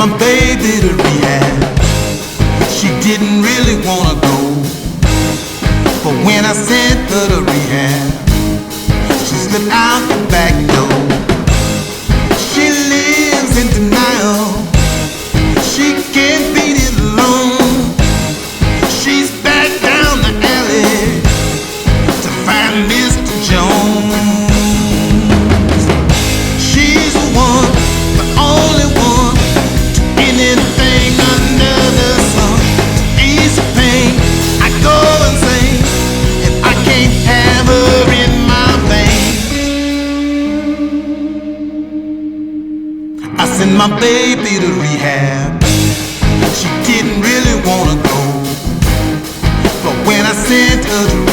my baby to rehab. She didn't really wanna go, but when I sent her to rehab, she slipped out the back door. She lives in denial, she can't beat it alone. She's back down the alley to find Mr. Jones. She's the one, the only one, to anything under the sun. To ease the pain, I go insane if I can't have her in my veins. I sent my baby to rehab. She didn't really wanna go, but when I sent her to